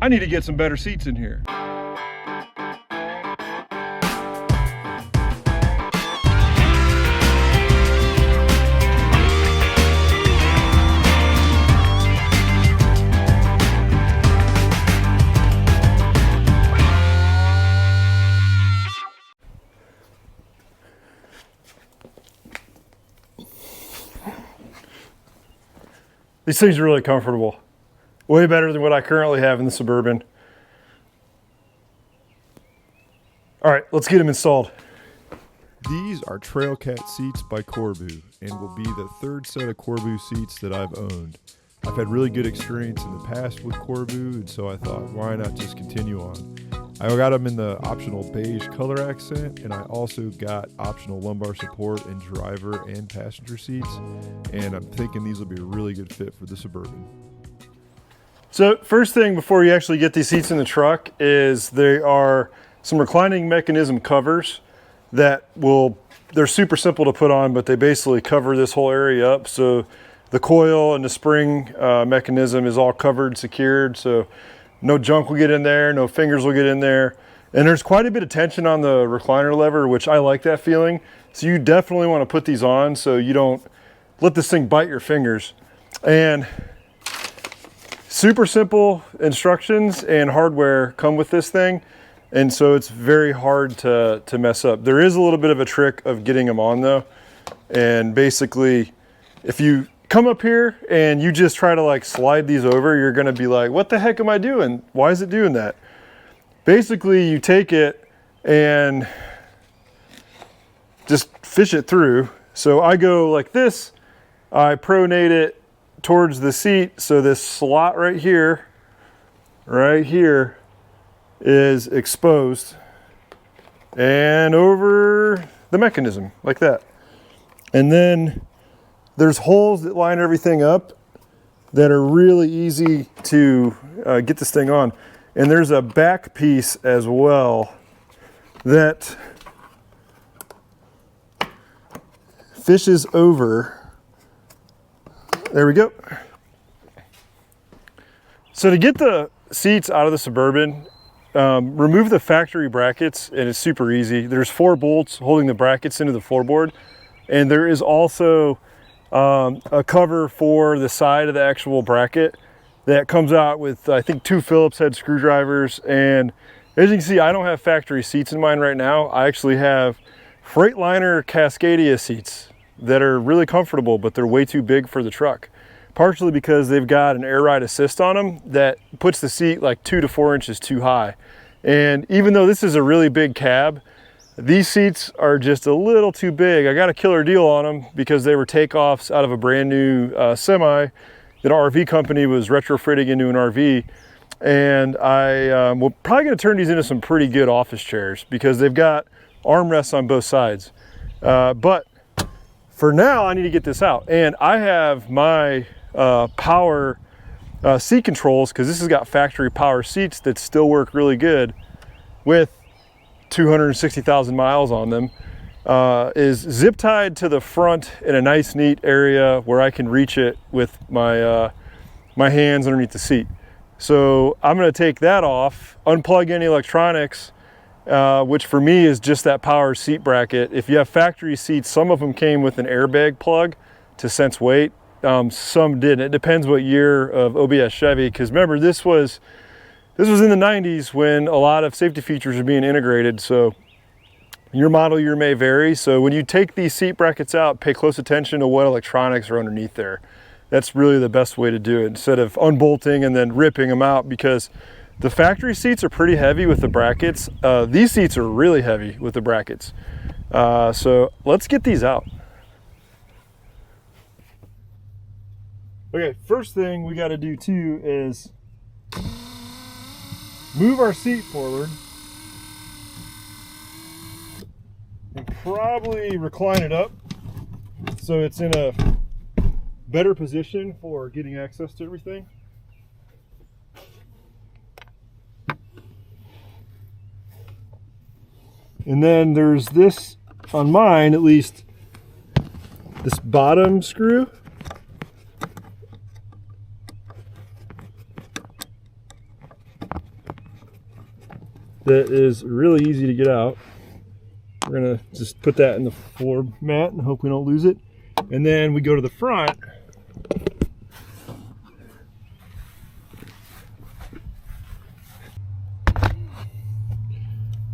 need to get some better seats in here. These things are really comfortable. Way better than what I currently have in the Suburban. All right, let's get them installed. These are Trailcat seats by Corbeau and will be the third set of Corbeau seats that I've owned. I've had really good experience in the past with Corbeau, and so I thought, why not just continue on? I got them in the optional beige color accent, and I also got optional lumbar support in driver and passenger seats, and I'm thinking these will be a really good fit for the Suburban. So first thing before you actually get these seats in the truck is there are some reclining mechanism covers that they're super simple to put on, but they basically cover this whole area up. So the coil and the spring mechanism is all covered, secured, so no junk will get in there, no fingers will get in there. And there's quite a bit of tension on the recliner lever, which I like that feeling. So you definitely want to put these on so you don't let this thing bite your fingers. And super simple instructions and hardware come with this thing. And so it's very hard to mess up. There is a little bit of a trick of getting them on though. And basically, if you come up here and you just try to like slide these over, you're gonna be like, what the heck am I doing? Why is it doing that? Basically, you take it and just fish it through. So I go like this, I pronate it towards the seat. So this slot right here is exposed and over the mechanism like that. And then there's holes that line everything up that are really easy to get this thing on. And there's a back piece as well that fishes over. There we go. So to get the seats out of the Suburban, remove the factory brackets, and it's super easy. There's 4 bolts holding the brackets into the floorboard. And there is also a cover for the side of the actual bracket that comes out with, I think, 2 Phillips head screwdrivers. And as you can see, I don't have factory seats in mine right now. I actually have Freightliner Cascadia seats that are really comfortable, but they're way too big for the truck. Partially because they've got an air ride assist on them that puts the seat like 2 to 4 inches too high. And even though this is a really big cab, these seats are just a little too big. I got a killer deal on them because they were takeoffs out of a brand new semi that our RV company was retrofitting into an RV. And we're probably gonna turn these into some pretty good office chairs because they've got armrests on both sides. But for now, I need to get this out. And I have my power seat controls, because this has got factory power seats that still work really good with 260,000 miles on them, is zip tied to the front in a nice neat area where I can reach it with my my hands underneath the seat. So I'm going to take that off, unplug any electronics, which for me is just that power seat bracket. If you have factory seats, some of them came with an airbag plug to sense weight. Some didn't. It depends what year of OBS Chevy, because remember, this was in the 90s when a lot of safety features are being integrated. So your model year may vary. So when you take these seat brackets out, pay close attention to what electronics are underneath there. That's really the best way to do it, instead of unbolting and then ripping them out, because the factory seats are pretty heavy with the brackets. These seats are really heavy with the brackets. So let's get these out. Okay, first thing we got to do too is move our seat forward and probably recline it up so it's in a better position for getting access to everything. And then there's this, on mine at least, this bottom screw. that is really easy to get out. We're gonna just put that in the floor mat and hope we don't lose it. And then we go to the front.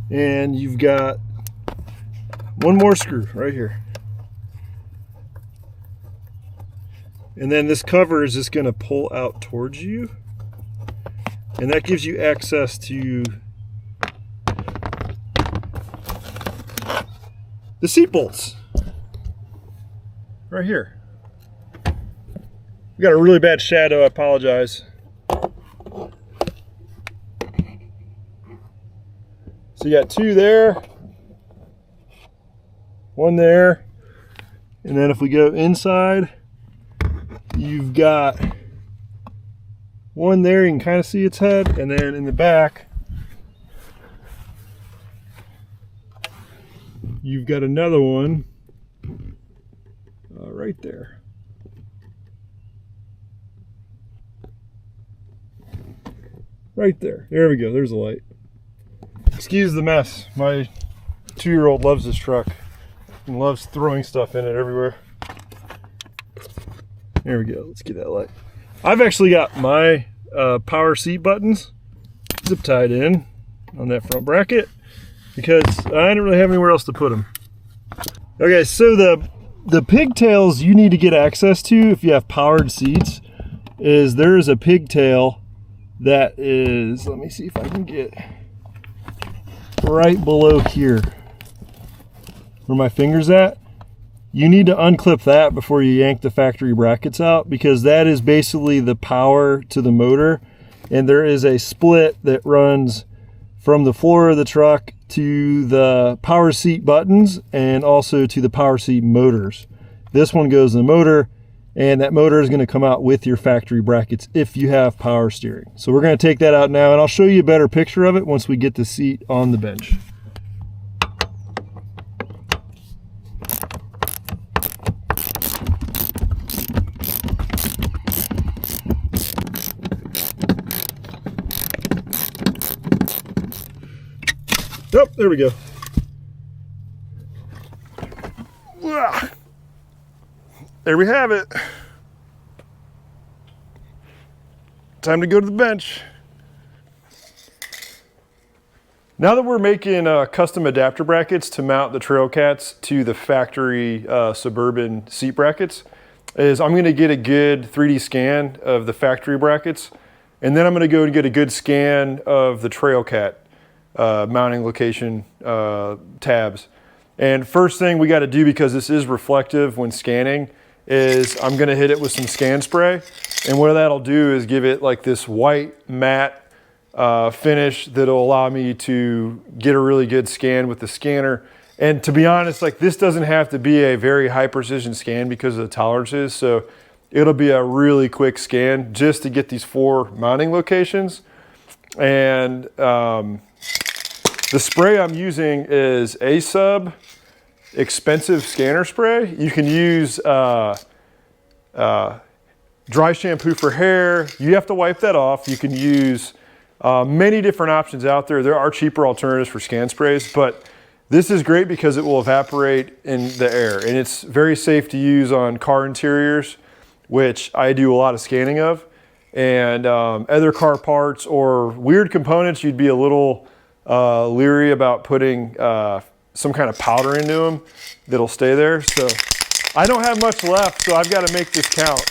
And you've got one more screw right here. And then this cover is just going to pull out towards you. And that gives you access to the seat bolts. Right here. We got a really bad shadow, I apologize. So you got two there, one there, and then if we go inside, you've got one there, you can kind of see its head, and then in the back, you've got another one right there. Right there. There we go. There's a light. Excuse the mess. My 2-year-old loves this truck and loves throwing stuff in it everywhere. There we go. Let's get that light. I've actually got my power seat buttons zip tied in on that front bracket because I didn't really have anywhere else to put them. Okay, so the pigtails you need to get access to if you have powered seats is there is a pigtail that is, let me see if I can get right below here where my finger's at. You need to unclip that before you yank the factory brackets out because that is basically the power to the motor, and there is a split that runs from the floor of the truck to the power seat buttons and also to the power seat motors. This one goes in the motor, and that motor is going to come out with your factory brackets if you have power steering. So we're going to take that out now, and I'll show you a better picture of it once we get the seat on the bench. Oh, there we go. There we have it. Time to go to the bench. Now that we're making custom adapter brackets to mount the Trailcats to the factory Suburban seat brackets, I'm going to get a good 3D scan of the factory brackets, and then I'm going to go and get a good scan of the Trailcat mounting location tabs. And first thing we got to do, because this is reflective when scanning, is I'm going to hit it with some scan spray, and what that'll do is give it like this white matte finish that'll allow me to get a really good scan with the scanner. And to be honest, like, this doesn't have to be a very high precision scan because of the tolerances, so it'll be a really quick scan just to get these 4 mounting locations. And the spray I'm using is A-Sub expensive scanner spray. You can use dry shampoo for hair. You have to wipe that off. You can use many different options out there. There are cheaper alternatives for scan sprays, but this is great because it will evaporate in the air, and it's very safe to use on car interiors, which I do a lot of scanning of, and other car parts or weird components you'd be a little leery about putting some kind of powder into them that'll stay there. So I don't have much left, so I've got to make this count.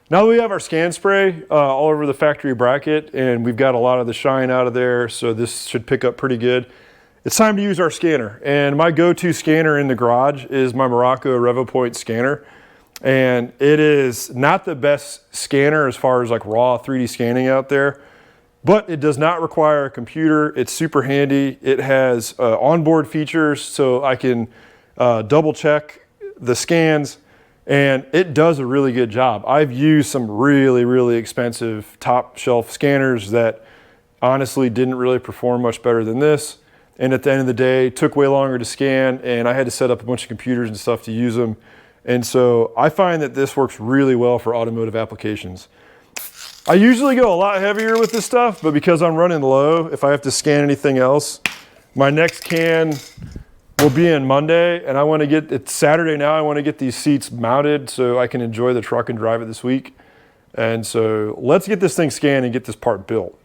Now that we have our scan spray all over the factory bracket and we've got a lot of the shine out of there, so this should pick up pretty good, it's time to use our scanner. And my go-to scanner in the garage is my Morocco RevoPoint scanner. And it is not the best scanner as far as like raw 3D scanning out there, but it does not require a computer. It's super handy. It has onboard features, so I can double check the scans. and it does a really good job. I've used some really, really expensive top shelf scanners that honestly didn't really perform much better than this. And at the end of the day, it took way longer to scan, and I had to set up a bunch of computers and stuff to use them. And so I find that this works really well for automotive applications. I usually go a lot heavier with this stuff, but because I'm running low, if I have to scan anything else, my next can will be in Monday, and I want to get, it's Saturday now, I want to get these seats mounted so I can enjoy the truck and drive it this week. And so let's get this thing scanned and get this part built.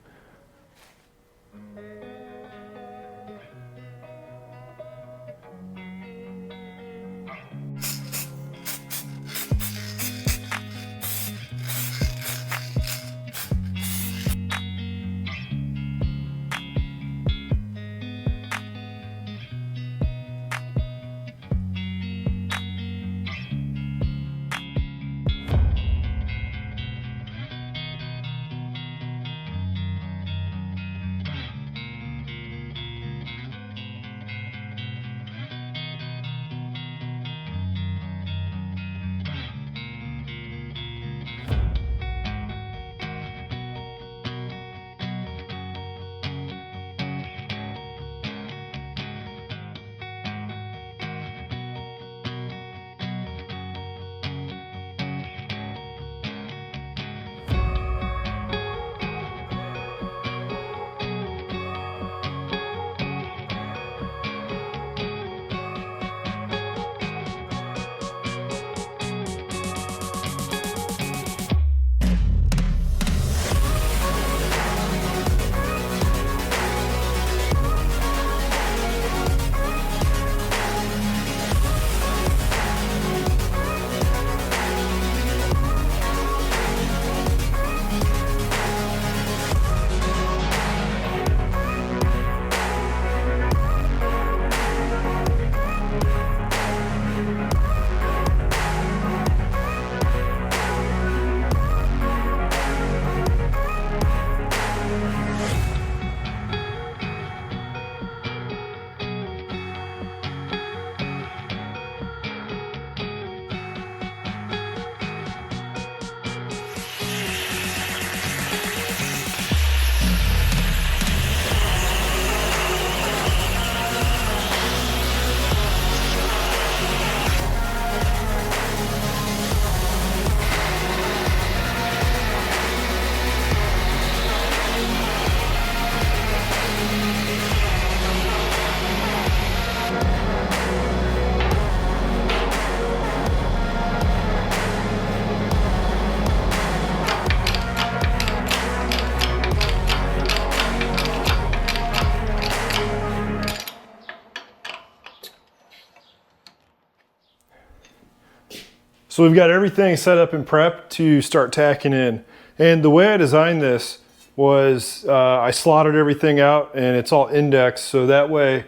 So we've got everything set up and prepped to start tacking in. And the way I designed this was I slotted everything out and it's all indexed, so that way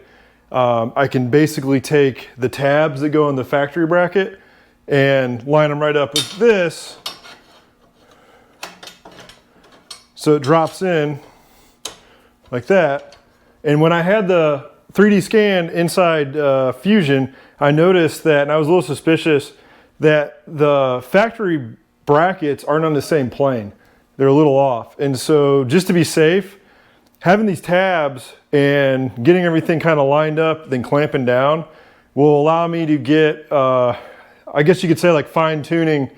I can basically take the tabs that go in the factory bracket and line them right up with this. So it drops in like that. And when I had the 3D scan inside Fusion, I noticed that, and I was a little suspicious, that the factory brackets aren't on the same plane. They're a little off. And so just to be safe, having these tabs and getting everything kind of lined up, then clamping down, will allow me to get, I guess you could say, like fine tuning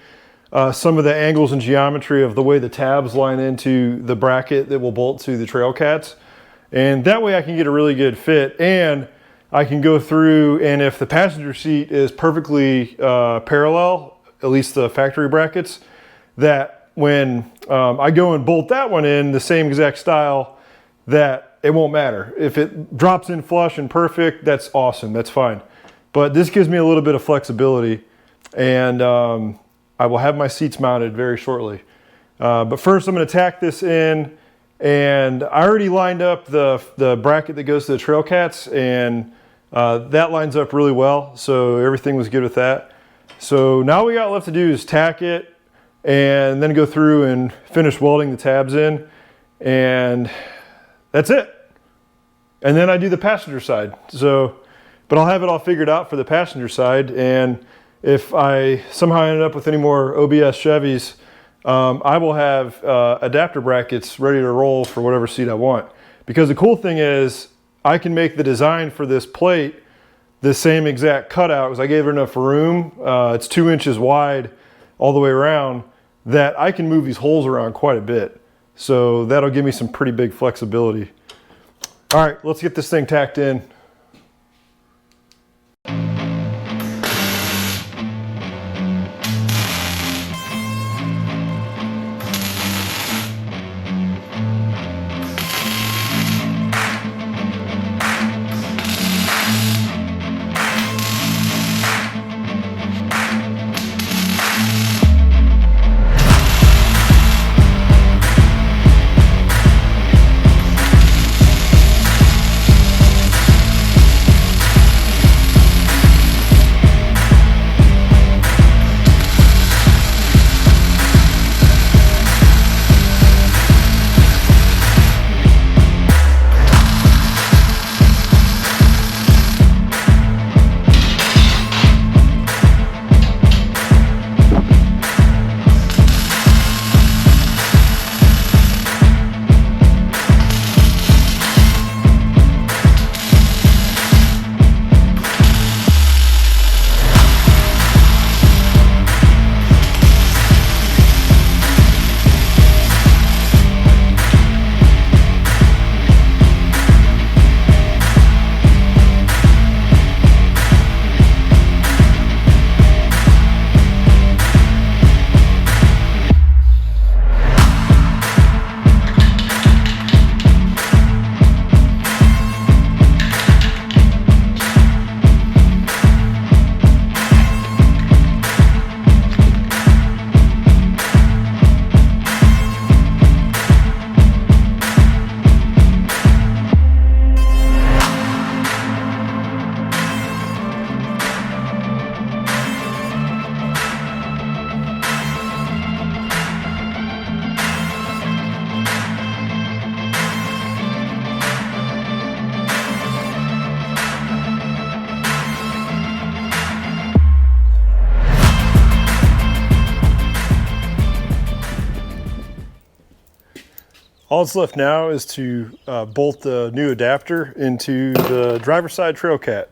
some of the angles and geometry of the way the tabs line into the bracket that will bolt to the Trailcats. And that way I can get a really good fit, and I can go through, and if the passenger seat is perfectly parallel, at least the factory brackets, that when I go and bolt that one in the same exact style, that it won't matter. If it drops in flush and perfect, that's awesome, that's fine. But this gives me a little bit of flexibility, and I will have my seats mounted very shortly. But first I'm gonna tack this in, and I already lined up the bracket that goes to the Trailcats, and that lines up really well, so everything was good with that. So now we got left to do is tack it and then go through and finish welding the tabs in, and that's it. And then I do the passenger side. So, but I'll have it all figured out for the passenger side, and if I somehow ended up with any more OBS Chevys, I will have adapter brackets ready to roll for whatever seat I want. Because the cool thing is I can make the design for this plate the same exact cutout, because I gave it enough room. It's 2 inches wide all the way around, that I can move these holes around quite a bit. So that'll give me some pretty big flexibility. All right, let's get this thing tacked in. All that's left now is to bolt the new adapter into the driver's side Trailcat.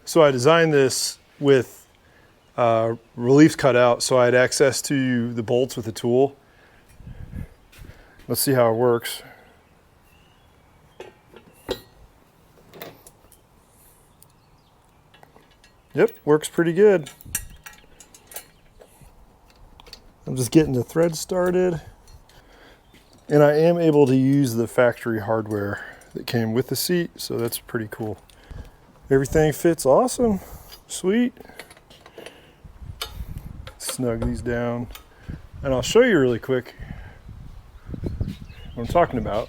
So I designed this with reliefs cut out so I had access to the bolts with the tool. Let's see how it works. Yep, works pretty good. I'm just getting the thread started. And I am able to use the factory hardware that came with the seat, so that's pretty cool. Everything fits awesome. Sweet. Snug these down. And I'll show you really quick what I'm talking about.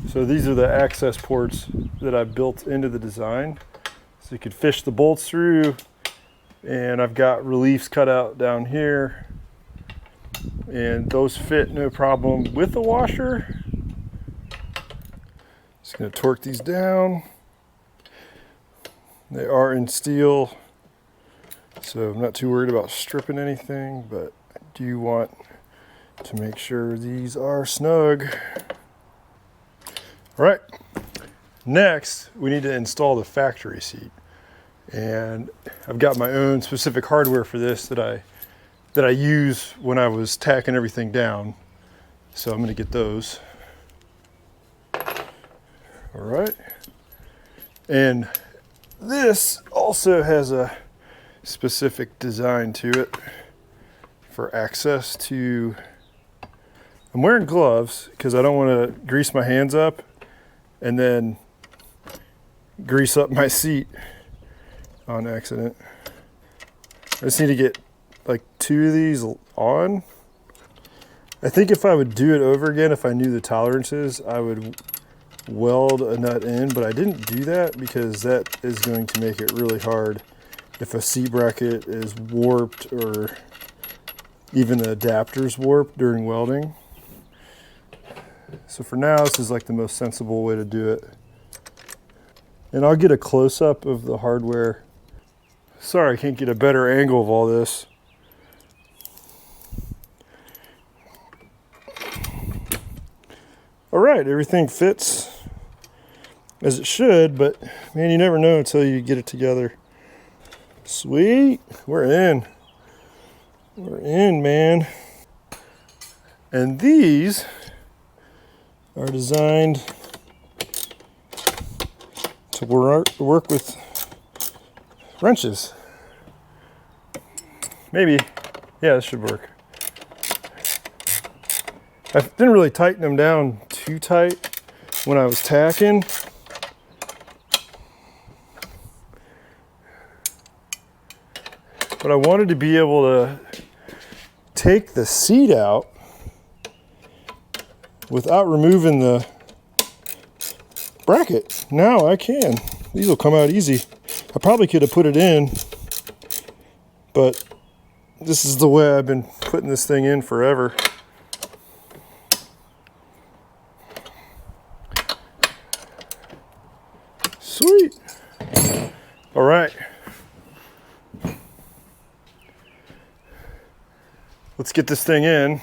So these are the access ports that I built into the design. So you could fish the bolts through. And I've got reliefs cut out down here, and those fit no problem with the washer. Just gonna torque these down. They are in steel, so I'm not too worried about stripping anything, but I do want to make sure these are snug. All right, next we need to install the factory seat. And I've got my own specific hardware for this that I use when I was tacking everything down. So I'm going to get those. All right. And this also has a specific design to it for access to. I'm wearing gloves because I don't want to grease my hands up and then grease up my seat on accident. I just need to get like 2 of these on. I think if I would do it over again, if I knew the tolerances, I would weld a nut in, but I didn't do that because that is going to make it really hard if a seat bracket is warped or even the adapter's warped during welding. So for now, this is like the most sensible way to do it. And I'll get a close-up of the hardware. Sorry, I can't get a better angle of all this. All right, everything fits as it should, but man, you never know until you get it together. Sweet, we're in. We're in, man. And these are designed to work with wrenches. Maybe, yeah, this should work. I didn't really tighten them down too tight when I was tacking. But I wanted to be able to take the seat out without removing the bracket. Now I can. These will come out easy. I probably could have put it in, but this is the way I've been putting this thing in forever. Sweet. All right. Let's get this thing in.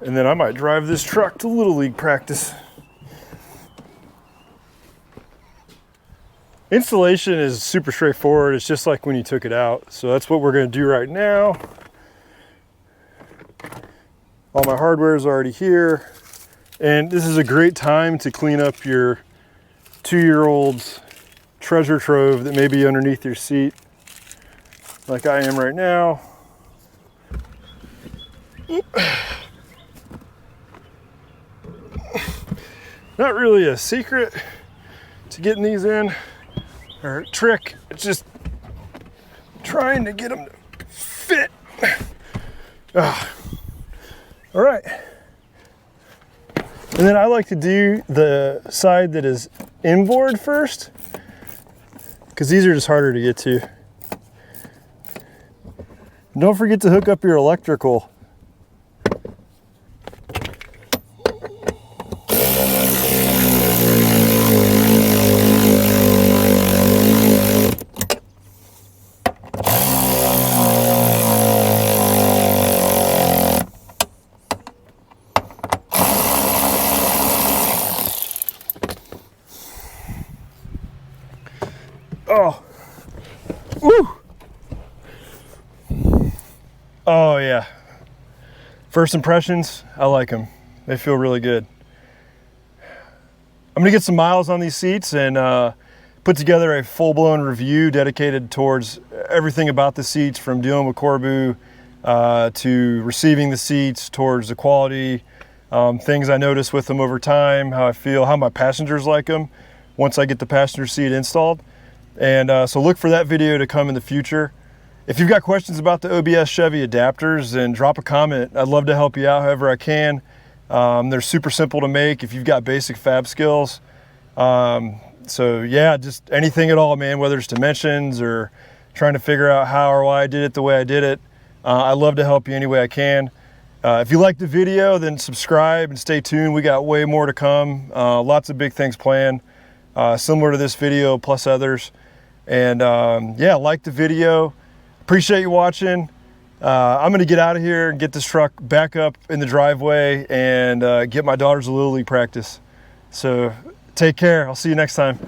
And then I might drive this truck to Little League practice. Installation is super straightforward. It's just like when you took it out. So that's what we're going to do right now. All my hardware is already here. And this is a great time to clean up your 2-year-old's treasure trove that may be underneath your seat, like I am right now. Not really a secret to getting these in, or a trick. It's just trying to get them to fit. All right. And then I like to do the side that is inboard first, because these are just harder to get to. Don't forget to hook up your electrical. Oh, woo! Oh yeah. First impressions, I like them. They feel really good. I'm gonna get some miles on these seats and put together a full-blown review dedicated towards everything about the seats, from dealing with Corbeau to receiving the seats, towards the quality, things I notice with them over time, how I feel, how my passengers like them once I get the passenger seat installed. And so look for that video to come in the future. If you've got questions about the OBS Chevy adapters, then drop a comment. I'd love to help you out however I can. They're super simple to make if you've got basic fab skills. So yeah, just anything at all, man, whether it's dimensions or trying to figure out how or why I did it the way I did it. I'd love to help you any way I can. If you liked the video, then subscribe and stay tuned. We got way more to come. Lots of big things planned, similar to this video plus others. And yeah, like the video. Appreciate you watching. I'm gonna get out of here and get this truck back up in the driveway and get my daughters a Little League practice. So take care. I'll see you next time.